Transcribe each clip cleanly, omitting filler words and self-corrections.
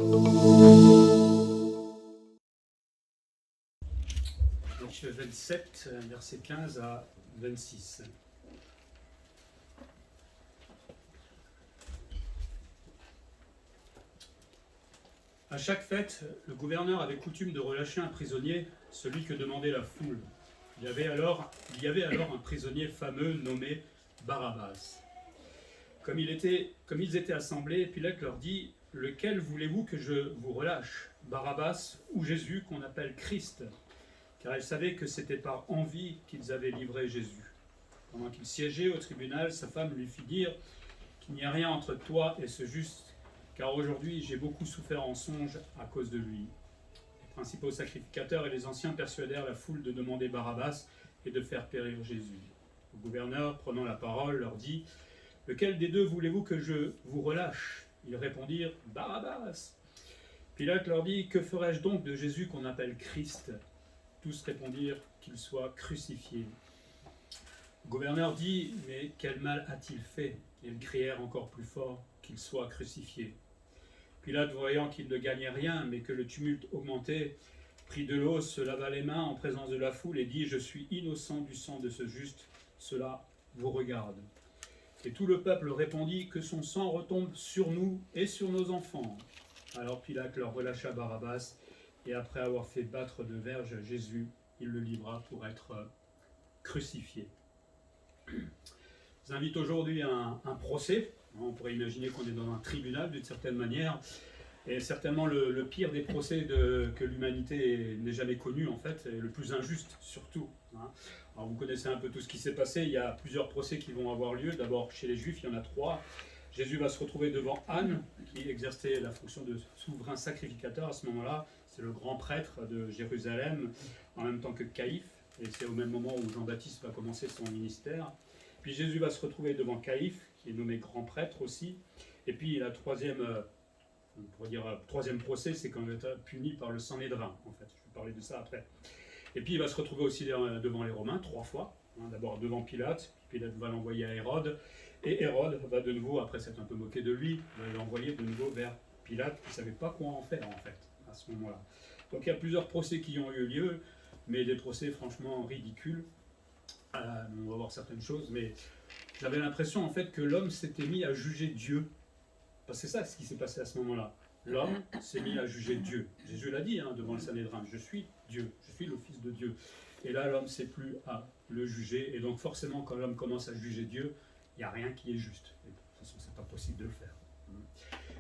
Donc 27, verset 15 à 26. À chaque fête, le gouverneur avait coutume de relâcher un prisonnier, celui que demandait la foule. Il y avait alors un prisonnier fameux nommé Barabbas. Comme ils étaient assemblés, Pilate leur dit « Lequel voulez-vous que je vous relâche, Barabbas ou Jésus qu'on appelle Christ ?» Car ils savaient que c'était par envie qu'ils avaient livré Jésus. Pendant qu'il siégeait au tribunal, sa femme lui fit dire qu'il n'y a rien entre toi et ce juste, car aujourd'hui j'ai beaucoup souffert en songe à cause de lui. Les principaux sacrificateurs et les anciens persuadèrent la foule de demander Barabbas et de faire périr Jésus. Le gouverneur, prenant la parole, leur dit « Lequel des deux voulez-vous que je vous relâche ?» Ils répondirent « Barabbas !» Pilate leur dit « Que ferai-je donc de Jésus qu'on appelle Christ ?» Tous répondirent qu'il soit crucifié. Le gouverneur dit « Mais quel mal a-t-il fait ?» Et ils crièrent encore plus fort qu'il soit crucifié. Pilate, voyant qu'il ne gagnait rien, mais que le tumulte augmentait, prit de l'eau, se lava les mains en présence de la foule et dit « Je suis innocent du sang de ce juste, cela vous regarde. » Et tout le peuple répondit « Que son sang retombe sur nous et sur nos enfants. » Alors Pilate leur relâcha Barabbas, et après avoir fait battre de verge Jésus, il le livra pour être crucifié. Je vous invite aujourd'hui à un procès. On pourrait imaginer qu'on est dans un tribunal d'une certaine manière, et certainement le pire des procès que l'humanité n'ait jamais connu en fait, et le plus injuste surtout. Alors vous connaissez un peu tout ce qui s'est passé, il y a plusieurs procès qui vont avoir lieu. D'abord chez les Juifs, il y en a 3. Jésus va se retrouver devant Anne, qui exerçait la fonction de souverain sacrificateur à ce moment-là. C'est le grand prêtre de Jérusalem, en même temps que Caïphe, et c'est au même moment où Jean-Baptiste va commencer son ministère. Puis Jésus va se retrouver devant Caïphe, qui est nommé grand prêtre aussi. Et puis la troisième procès, c'est quand il est puni par le Sanhédrin, en fait. Je vais parler de ça après. Et puis il va se retrouver aussi devant les Romains 3 fois. D'abord devant Pilate, puis Pilate va l'envoyer à Hérode. Et Hérode va de nouveau, après s'être un peu moqué de lui, va l'envoyer de nouveau vers Pilate, qui ne savait pas quoi en faire en fait, à ce moment-là. Donc il y a plusieurs procès qui ont eu lieu, mais des procès franchement ridicules. On va voir certaines choses, mais j'avais l'impression en fait que l'homme s'était mis à juger Dieu. Parce que c'est ça ce qui s'est passé à ce moment-là. L'homme s'est mis à juger Dieu. Jésus l'a dit devant le Sanhédrin, je suis Dieu, je suis le Fils de Dieu. Et là, l'homme ne sait plus à le juger. Et donc forcément, quand l'homme commence à juger Dieu, il n'y a rien qui est juste. Et de toute façon, c'est pas possible de le faire.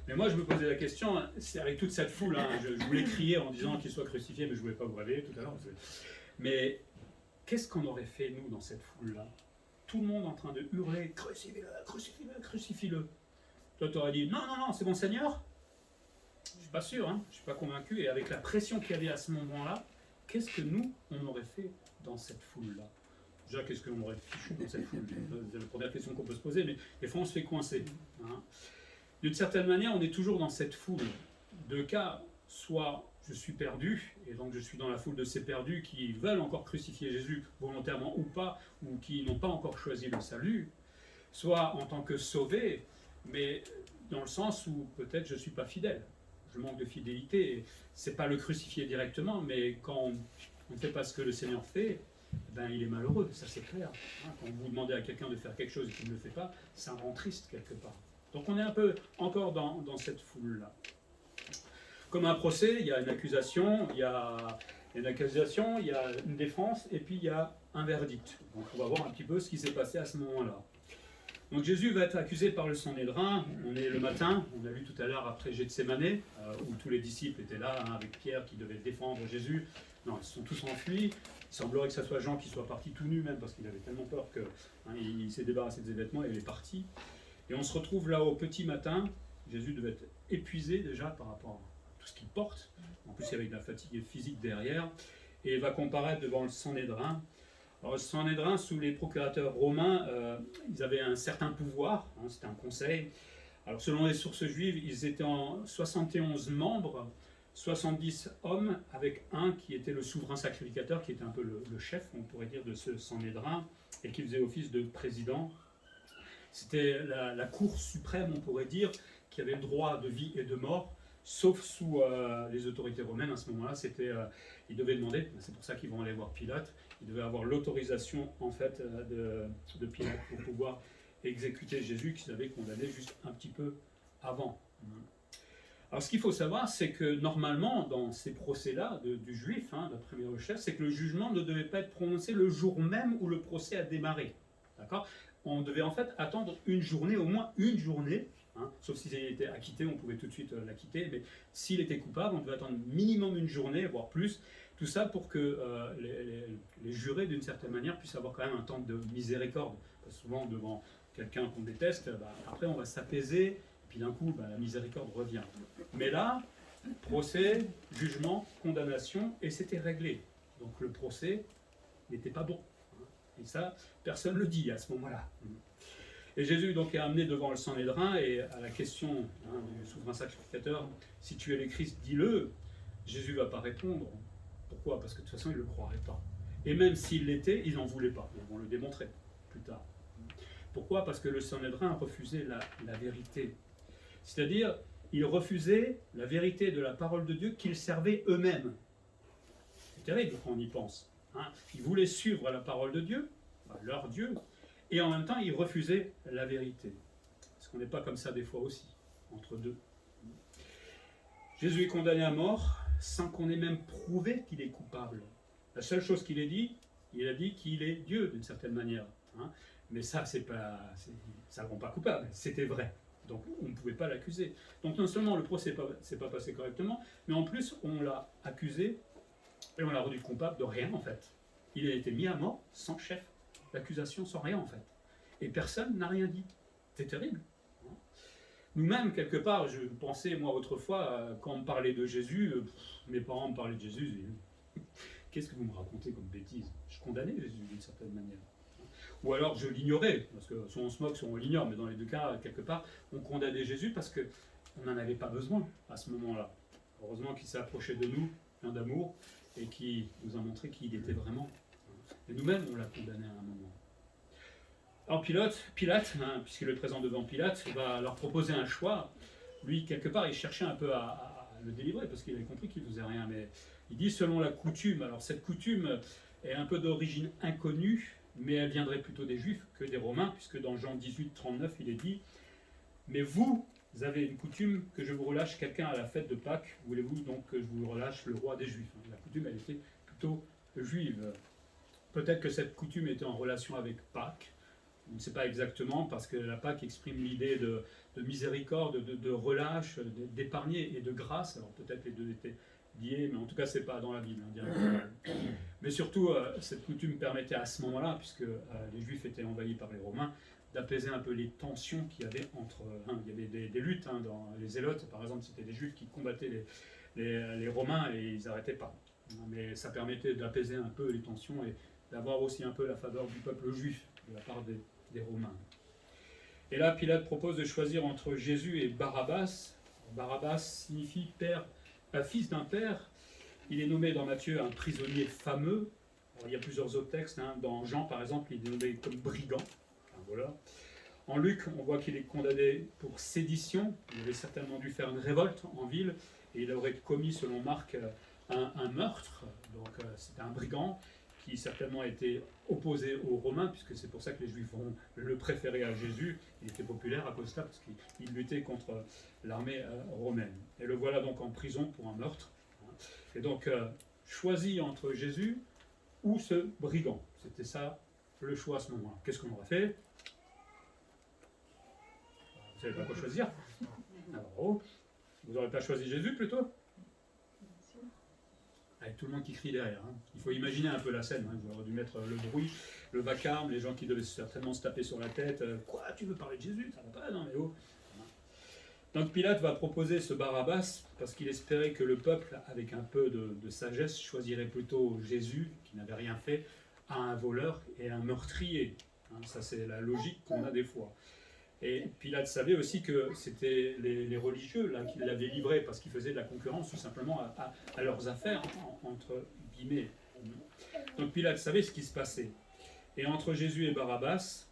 Mais moi, je me posais la question, c'est avec toute cette foule, je voulais crier en disant qu'il soit crucifié, mais je ne voulais pas vous réveiller tout à l'heure. Mais qu'est-ce qu'on aurait fait, nous, dans cette foule-là? Tout le monde en train de hurler, crucifie-le, crucifie-le, crucifie-le. Toi, tu aurais dit, non, non, non, c'est bon Seigneur. Je ne suis pas sûr, je ne suis pas convaincu. Et avec la pression qu'il y avait à ce moment-là, qu'est-ce que nous, on aurait fait dans cette foule-là? Déjà, qu'est-ce qu'on aurait fichu dans cette foule? C'est la première question qu'on peut se poser, mais des fois, on se fait coincer. D'une certaine manière, on est toujours dans cette foule. Deux cas, soit je suis perdu, et donc je suis dans la foule de ces perdus qui veulent encore crucifier Jésus, volontairement ou pas, ou qui n'ont pas encore choisi le salut, soit en tant que sauvé, mais dans le sens où peut-être je ne suis pas fidèle. Je manque de fidélité. Ce n'est pas le crucifier directement, mais quand on ne fait pas ce que le Seigneur fait, il est malheureux, ça c'est clair. Quand vous demandez à quelqu'un de faire quelque chose et qu'il ne le fait pas, ça rend triste quelque part. Donc on est un peu encore dans cette foule-là. Comme un procès, il y a une accusation, il y a une défense, et puis il y a un verdict. Donc on va voir un petit peu ce qui s'est passé à ce moment-là. Donc Jésus va être accusé par le Sanhédrin. On est le matin, on a lu tout à l'heure après Gethsémanée, où tous les disciples étaient là, avec Pierre qui devait défendre Jésus. Non, ils se sont tous enfuis. Il semblerait que ce soit Jean qui soit parti tout nu même, parce qu'il avait tellement peur qu'il s'est débarrassé de ses vêtements et il est parti. Et on se retrouve là au petit matin. Jésus devait être épuisé déjà par rapport à tout ce qu'il porte. En plus, il y avait de la fatigue physique derrière. Et il va comparaître devant le Sanhédrin. Alors, le Sanhédrin, sous les procurateurs romains, ils avaient un certain pouvoir, c'était un conseil. Alors, selon les sources juives, ils étaient en 71 membres, 70 hommes, avec un qui était le souverain sacrificateur, qui était un peu le chef, on pourrait dire, de ce Sanhédrin, et qui faisait office de président. C'était la cour suprême, on pourrait dire, qui avait le droit de vie et de mort sauf sous les autorités romaines. À ce moment-là, ils devaient demander, c'est pour ça qu'ils vont aller voir Pilate, ils devaient avoir l'autorisation en fait de Pilate pour pouvoir exécuter Jésus qu'ils avaient condamné juste un petit peu avant. Alors ce qu'il faut savoir, c'est que normalement, dans ces procès-là du juif, d'après mes recherches, c'est que le jugement ne devait pas être prononcé le jour même où le procès a démarré. D'accord ? On devait en fait attendre une journée, au moins une journée, sauf s'il était acquitté, on pouvait tout de suite l'acquitter, mais s'il était coupable, on devait attendre minimum une journée, voire plus, tout ça pour que les jurés, d'une certaine manière, puissent avoir quand même un temps de miséricorde. Parce que souvent, devant quelqu'un qu'on déteste, après on va s'apaiser, et puis d'un coup, la miséricorde revient. Mais là, procès, jugement, condamnation, et c'était réglé. Donc le procès n'était pas bon. Et ça, personne ne le dit à ce moment-là. Et Jésus donc est amené devant le Sanhédrin, et à la question du souverain sacrificateur, si tu es le Christ, dis-le. Jésus ne va pas répondre. Pourquoi ? Parce que de toute façon, il ne le croirait pas. Et même s'il l'était, ils n'en voulaient pas. Ils vont le démontrer plus tard. Pourquoi ? Parce que le Sanhédrin refusait la vérité. C'est-à-dire, ils refusaient la vérité de la parole de Dieu qu'ils servaient eux-mêmes. C'est terrible quand on y pense. Ils voulaient suivre la parole de Dieu, leur Dieu, et en même temps, ils refusaient la vérité. Est-ce qu'on n'est pas comme ça des fois aussi, entre deux ? Jésus est condamné à mort sans qu'on ait même prouvé qu'il est coupable. La seule chose qu'il ait dit, il a dit qu'il est Dieu d'une certaine manière. Mais ça, ça ne le rend pas coupable. C'était vrai. Donc on ne pouvait pas l'accuser. Donc non seulement le procès s'est pas passé correctement, mais en plus on l'a accusé et on l'a rendu coupable de rien en fait. Il a été mis à mort sans chef d'accusation, sans rien en fait. Et personne n'a rien dit. C'est terrible. Nous-mêmes, quelque part, je pensais, moi, autrefois, quand on me parlait de Jésus, mes parents me parlaient de Jésus, et, qu'est-ce que vous me racontez comme bêtise ? Je condamnais Jésus d'une certaine manière. Ou alors je l'ignorais, parce que soit on se moque, soit on l'ignore, mais dans les deux cas, quelque part, on condamnait Jésus parce qu'on n'en avait pas besoin à ce moment-là. Heureusement qu'il s'est approché de nous, plein d'amour, et qui nous a montré qui il était vraiment. Et nous-mêmes, on l'a condamné à un moment. Alors Pilate, puisqu'il est présent devant Pilate, va leur proposer un choix. Lui, quelque part, il cherchait un peu à le délivrer, parce qu'il avait compris qu'il ne faisait rien. Mais il dit selon la coutume. Alors cette coutume est un peu d'origine inconnue, mais elle viendrait plutôt des Juifs que des Romains, puisque dans Jean 18, 39, il est dit « Mais vous avez une coutume que je vous relâche quelqu'un à la fête de Pâques. Voulez-vous donc que je vous relâche le roi des Juifs ?» La coutume, elle était plutôt juive. Peut-être que cette coutume était en relation avec Pâques. On ne sait pas exactement, parce que la Pâque exprime l'idée de miséricorde, de relâche, d'épargner et de grâce. Alors peut-être les deux étaient liés, mais en tout cas, ce n'est pas dans la Bible, directement. Mais surtout, cette coutume permettait à ce moment-là, puisque les Juifs étaient envahis par les Romains, d'apaiser un peu les tensions qu'il y avait entre... il y avait des luttes, dans les Zélotes, par exemple, c'était des Juifs qui combattaient les Romains et ils n'arrêtaient pas. Mais ça permettait d'apaiser un peu les tensions et d'avoir aussi un peu la faveur du peuple juif, de la part des Romains. Et là, Pilate propose de choisir entre Jésus et Barabbas. Barabbas signifie fils d'un père. Il est nommé dans Matthieu un prisonnier fameux. Alors, il y a plusieurs autres textes. Dans Jean, par exemple, il est nommé comme brigand. Voilà. En Luc, on voit qu'il est condamné pour sédition. Il avait certainement dû faire une révolte en ville et il aurait commis, selon Marc, un meurtre. Donc, c'était un brigand qui certainement était opposé aux Romains, puisque c'est pour ça que les Juifs vont le préférer à Jésus. Il était populaire à cause de ça, parce qu'il luttait contre l'armée romaine. Et le voilà donc en prison pour un meurtre. Et donc, choisi entre Jésus ou ce brigand. C'était ça le choix à ce moment-là. Qu'est-ce qu'on aurait fait ? Vous ne savez pas quoi choisir ? Alors, vous n'aurez pas choisi Jésus plutôt ? Avec tout le monde qui crie derrière. Il faut imaginer un peu la scène. Vous aurez dû mettre le bruit, le vacarme, les gens qui devaient certainement se taper sur la tête. Quoi, tu veux parler de Jésus ? Ça va pas, non mais oh. Donc Pilate va proposer ce Barabbas parce qu'il espérait que le peuple, avec un peu de sagesse, choisirait plutôt Jésus, qui n'avait rien fait, à un voleur et un meurtrier. Ça c'est la logique qu'on a des fois. Et Pilate savait aussi que c'était les religieux là, qui l'avaient livré parce qu'ils faisaient de la concurrence tout simplement à leurs affaires, entre guillemets. Donc Pilate savait ce qui se passait. Et entre Jésus et Barabbas,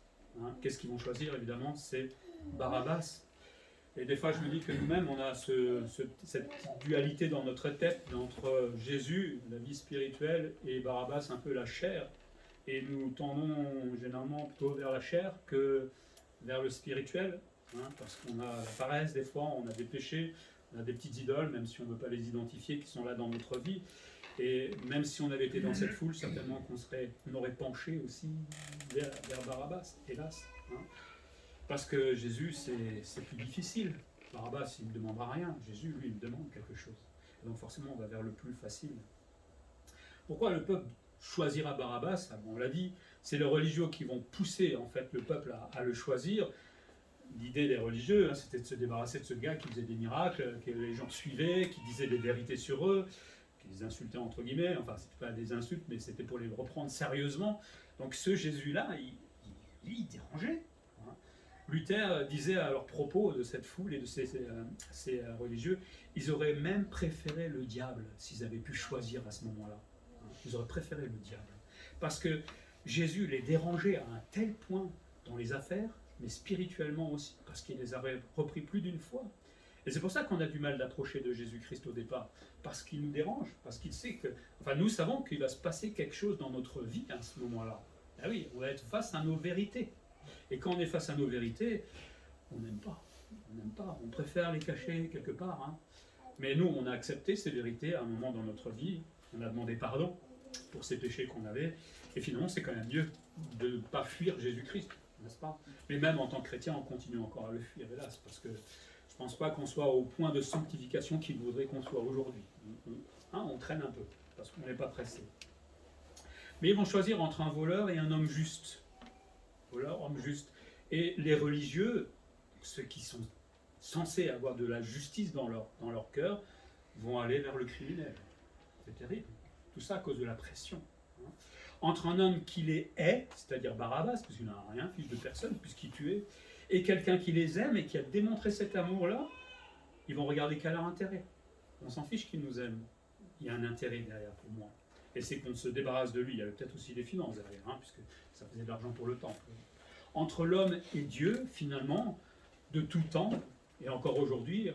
qu'est-ce qu'ils vont choisir évidemment ? C'est Barabbas. Et des fois, je me dis que nous-mêmes, on a cette dualité dans notre tête entre Jésus, la vie spirituelle, et Barabbas, un peu la chair. Et nous tendons généralement plutôt vers la chair que vers le spirituel, hein, parce qu'on a la paresse des fois, on a des péchés, on a des petites idoles, même si on ne veut pas les identifier, qui sont là dans notre vie. Et même si on avait été dans cette foule, certainement qu'on aurait penché aussi vers Barabbas, hélas. Hein. Parce que Jésus, c'est plus difficile. Barabbas, il ne demandera rien. Jésus, lui, il demande quelque chose. Et donc forcément, on va vers le plus facile. Pourquoi le peuple choisira Barabbas? On l'a dit, c'est les religieux qui vont pousser en fait le peuple à le choisir. L'idée des religieux, hein, c'était de se débarrasser de ce gars qui faisait des miracles, que les gens suivaient, qui disait des vérités sur eux, qui les insultait entre guillemets. Enfin, c'était pas des insultes, mais c'était pour les reprendre sérieusement. Donc ce Jésus-là, il dérangeait. Luther disait à leur propos de cette foule et de ces religieux, ils auraient même préféré le diable s'ils avaient pu choisir à ce moment-là. Ils auraient préféré le diable. Parce que Jésus les dérangeait à un tel point dans les affaires, mais spirituellement aussi, parce qu'il les avait repris plus d'une fois. Et c'est pour ça qu'on a du mal d'approcher de Jésus-Christ au départ, parce qu'il nous dérange, parce qu'il sait que... Enfin, nous savons qu'il va se passer quelque chose dans notre vie à ce moment-là. Ah oui, on va être face à nos vérités. Et quand on est face à nos vérités, on n'aime pas. On n'aime pas. On préfère les cacher quelque part. Hein. Mais nous, on a accepté ces vérités à un moment dans notre vie. On a demandé pardon pour ces péchés qu'on avait. Et finalement, c'est quand même mieux de ne pas fuir Jésus-Christ, n'est-ce pas? Mais même en tant que chrétien, on continue encore à le fuir, hélas, parce que je ne pense pas qu'on soit au point de sanctification qu'il voudrait qu'on soit aujourd'hui. On traîne un peu, parce qu'on n'est pas pressé. Mais ils vont choisir entre un voleur et un homme juste. Voleur, homme juste. Et les religieux, ceux qui sont censés avoir de la justice dans leur cœur, vont aller vers le criminel. C'est terrible. Tout ça à cause de la pression. Entre un homme qui les hait, c'est-à-dire Barabbas, parce qu'il n'a rien, fiche de personne, puisqu'il tuait, et quelqu'un qui les aime et qui a démontré cet amour-là, ils vont regarder quel a leur intérêt. On s'en fiche qu'il nous aime. Il y a un intérêt derrière pour moi. Et c'est qu'on se débarrasse de lui. Il y avait peut-être aussi des finances derrière, hein, puisque ça faisait de l'argent pour le temple. Entre l'homme et Dieu, finalement, de tout temps, et encore aujourd'hui,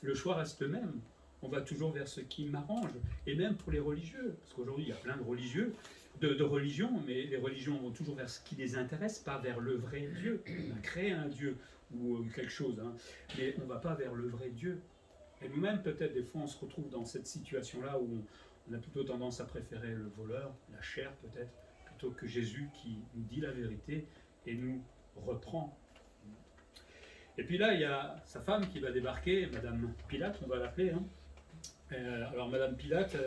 le choix reste le même. On va toujours vers ce qui m'arrange. Et même pour les religieux, parce qu'aujourd'hui, il y a plein de religieux, de religions, mais les religions vont toujours vers ce qui les intéresse, pas vers le vrai Dieu. On a créé un Dieu ou quelque chose, hein, mais on ne va pas vers le vrai Dieu. Et nous-mêmes, peut-être, des fois, on se retrouve dans cette situation-là où on a plutôt tendance à préférer le voleur, la chair peut-être, plutôt que Jésus qui nous dit la vérité et nous reprend. Et puis là, il y a sa femme qui va débarquer, Madame Pilate, on va l'appeler. Hein. Alors Madame Pilate,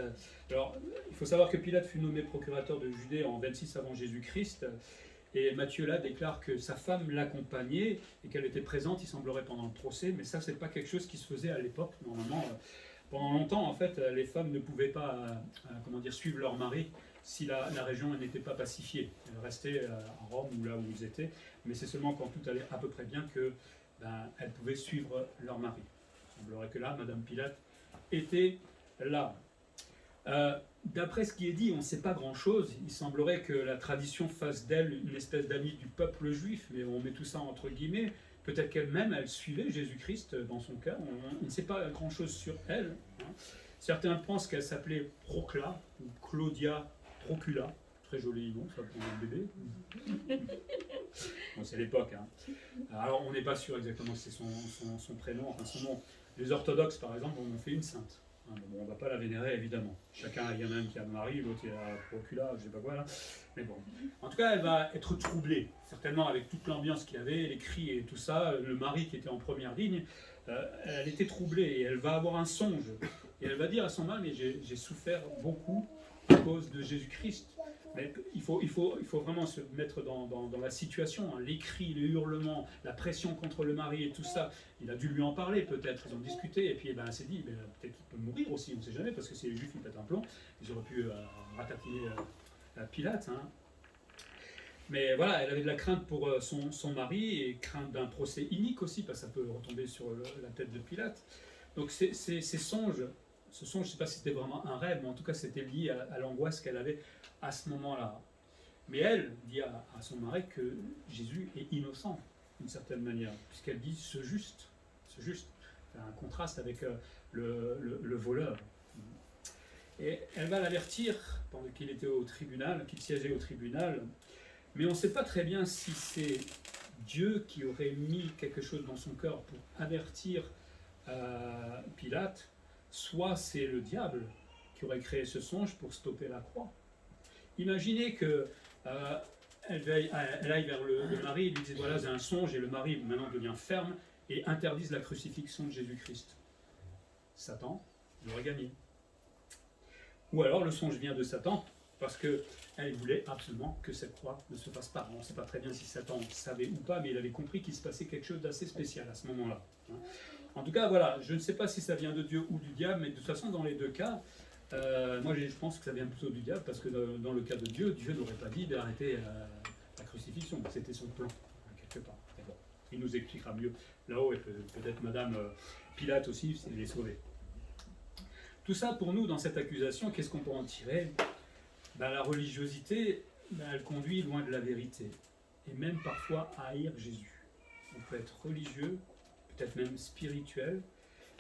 il faut savoir que Pilate fut nommé procurateur de Judée en 26 avant Jésus-Christ. Et Matthieu là déclare que sa femme l'accompagnait et qu'elle était présente, il semblerait, pendant le procès. Mais ça, c'est pas quelque chose qui se faisait à l'époque, normalement. Pendant longtemps, en fait, les femmes ne pouvaient pas suivre leur mari si la région n'était pas pacifiée. Elles restaient à Rome ou là où ils étaient, mais c'est seulement quand tout allait à peu près bien qu'elles pouvaient suivre leur mari. Il semblerait que là, Madame Pilate était là. D'après ce qui est dit, on ne sait pas grand-chose. Il semblerait que la tradition fasse d'elle une espèce d'amie du peuple juif, mais on met tout ça entre guillemets. Peut-être qu'elle-même, elle suivait Jésus-Christ dans son cœur. On ne sait pas grand-chose sur elle. Hein. Certains pensent qu'elle s'appelait Procla, ou Claudia Procula. Très joli nom, ça pour un bébé. Bon, c'est l'époque. Hein. Alors, on n'est pas sûr exactement si c'est son prénom, enfin son nom. Les orthodoxes, par exemple, en ont fait une sainte. Bon, on ne va pas la vénérer, évidemment. Chacun, il y en a un qui a Marie, l'autre qui a Procula, je ne sais pas quoi là. Mais bon. En tout cas, elle va être troublée, certainement avec toute l'ambiance qu'il y avait, les cris et tout ça. Le mari qui était en première ligne, elle était troublée et elle va avoir un songe. Et elle va dire à son mari, mais j'ai souffert beaucoup à cause de Jésus-Christ. Mais il faut vraiment se mettre dans la situation, hein. Les cris, les hurlements, la pression contre le mari et tout ça. Il a dû lui en parler peut-être, ils ont discuté, et puis elle s'est dit, peut-être qu'il peut mourir aussi, on ne sait jamais, parce que si les Juifs ils pètent un plomb, ils auraient pu ratatiner Pilate. Hein. Mais voilà, elle avait de la crainte pour son mari, et crainte d'un procès inique aussi, parce que ça peut retomber sur la tête de Pilate. Donc ces songes, ce songe, je ne sais pas si c'était vraiment un rêve, mais en tout cas c'était lié à l'angoisse qu'elle avait à ce moment-là. Mais elle dit à son mari que Jésus est innocent, d'une certaine manière, puisqu'elle dit ce juste ce juste, un contraste avec le voleur. Et elle va l'avertir pendant qu'il était au tribunal, qu'il siégeait au tribunal, mais on ne sait pas très bien si c'est Dieu qui aurait mis quelque chose dans son cœur pour avertir Pilate, soit c'est le diable qui aurait créé ce songe pour stopper la croix. Imaginez que elle aille vers le mari et lui dise voilà, j'ai un songe, et le mari maintenant devient ferme et interdise la crucifixion de Jésus-Christ. Satan, il aurait gagné. Ou alors le songe vient de Satan, parce qu'elle voulait absolument que cette croix ne se fasse pas. On ne sait pas très bien si Satan savait ou pas, mais il avait compris qu'il se passait quelque chose d'assez spécial à ce moment-là. En tout cas, voilà, je ne sais pas si ça vient de Dieu ou du diable, mais de toute façon, dans les deux cas, moi je pense que ça vient plutôt du diable, parce que dans le cas de Dieu, Dieu n'aurait pas dit d'arrêter la crucifixion, c'était son plan, quelque part. Mais bon, il nous expliquera mieux là-haut, et peut-être Madame Pilate aussi, s'il est sauvé. Tout ça, pour nous, dans cette accusation, qu'est-ce qu'on peut en tirer ? La religiosité, elle conduit loin de la vérité, et même parfois à haïr Jésus. On peut être religieux, peut-être même spirituel,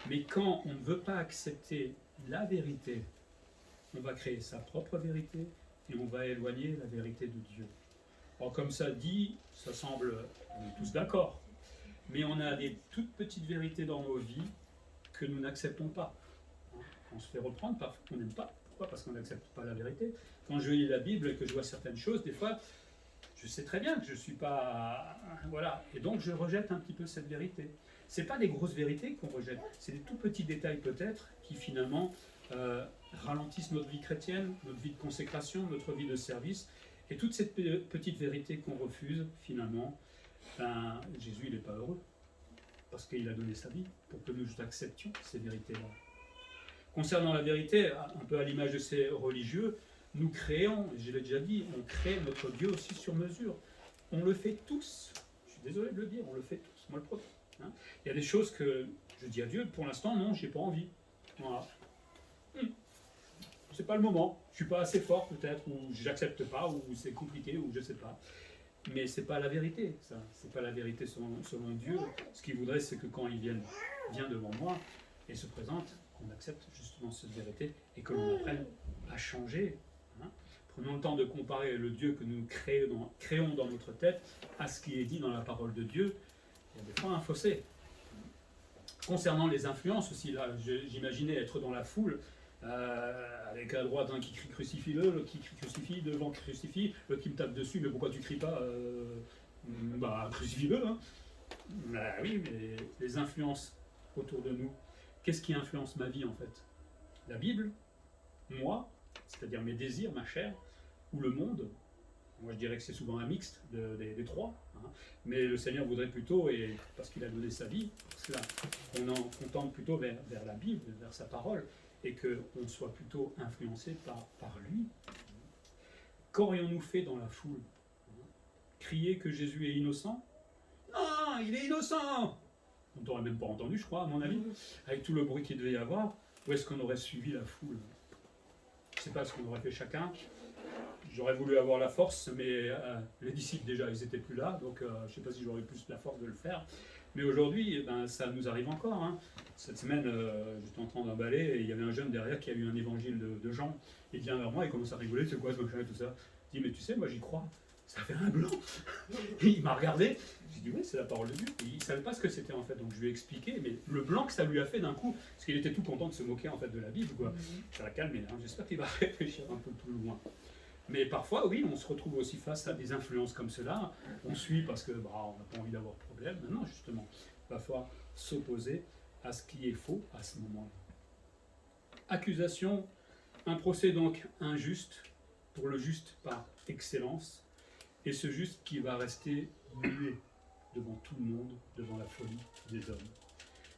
mais quand on ne veut pas accepter la vérité, on va créer sa propre vérité, et on va éloigner la vérité de Dieu. Alors comme ça dit, ça semble, on est tous d'accord, mais on a des toutes petites vérités dans nos vies que nous n'acceptons pas. On se fait reprendre parce qu'on n'aime pas. Pourquoi ? Parce qu'on n'accepte pas la vérité. Quand je lis la Bible et que je vois certaines choses, des fois, je sais très bien que je ne suis pas... Voilà. Et donc, je rejette un petit peu cette vérité. Ce n'est pas des grosses vérités qu'on rejette. C'est des tout petits détails, peut-être, qui, finalement, ralentissent notre vie chrétienne, notre vie de consécration, notre vie de service. Et toutes ces petites vérités qu'on refuse, finalement, Jésus, il n'est pas heureux. Parce qu'il a donné sa vie pour que nous acceptions ces vérités-là. Concernant la vérité, un peu à l'image de ces religieux, nous créons, je l'ai déjà dit, on crée notre Dieu aussi sur mesure. On le fait tous. Je suis désolé de le dire, on le fait tous. Moi le premier. Il y a des choses que je dis à Dieu, pour l'instant, non, j'ai pas envie. Voilà. C'est pas le moment. Je suis pas assez fort peut-être, ou j'accepte pas, ou c'est compliqué, ou je sais pas. Mais c'est pas la vérité, ça. C'est pas la vérité selon Dieu. Ce qu'il voudrait, c'est que quand il vient devant moi et se présente, qu'on accepte justement cette vérité et que l'on apprenne à changer. Prenons le temps de comparer le Dieu que nous créons dans notre tête à ce qui est dit dans la parole de Dieu. Il y a des fois un fossé. Concernant les influences aussi, là, j'imaginais être dans la foule, avec à droite un qui crie crucifie-le, l'autre qui crie crucifie, devant qui crucifie, l'autre qui me tape dessus, mais pourquoi tu cries pas crucifie-le. Oui, mais les influences autour de nous, qu'est-ce qui influence ma vie en fait ? La Bible, moi, c'est-à-dire mes désirs, ma chair, ou le monde ? Moi je dirais que c'est souvent un mixte des trois, mais le Seigneur voudrait plutôt, et parce qu'il a donné sa vie, pour cela, qu'on tende plutôt vers la Bible, vers sa parole, et qu'on soit plutôt influencé par lui. Qu'aurions-nous fait dans la foule ? Crier que Jésus est innocent ? Non, il est innocent ! On n'aurait même pas entendu, je crois, à mon avis, avec tout le bruit qu'il devait y avoir. Où est-ce qu'on aurait suivi la foule ? Je ne sais pas ce qu'on aurait fait chacun. J'aurais voulu avoir la force, mais les disciples déjà, ils n'étaient plus là, donc je ne sais pas si j'aurais plus la force de le faire. Mais aujourd'hui, ça nous arrive encore. Cette semaine, j'étais en train d'emballer et il y avait un jeune derrière qui a eu un évangile de Jean. Il vient vers moi, il commence à rigoler, c'est quoi ce machin et tout ça. Il dit, mais tu sais, moi j'y crois. Ça fait un blanc. Et il m'a regardé. J'ai dit, oui, c'est la parole de Dieu. Et il ne savait pas ce que c'était en fait. Donc je lui ai expliqué, mais le blanc que ça lui a fait d'un coup, parce qu'il était tout content de se moquer en fait de la Bible, quoi. Ça l'a calmé. J'espère qu'il va réfléchir un peu plus loin. Mais parfois, oui, on se retrouve aussi face à des influences comme cela. On suit parce que on n'a pas envie d'avoir de problème. Non, justement, il va falloir s'opposer à ce qui est faux à ce moment-là. Accusation, un procès donc injuste pour le juste par excellence. Et ce juste qui va rester muet devant tout le monde, devant la folie des hommes.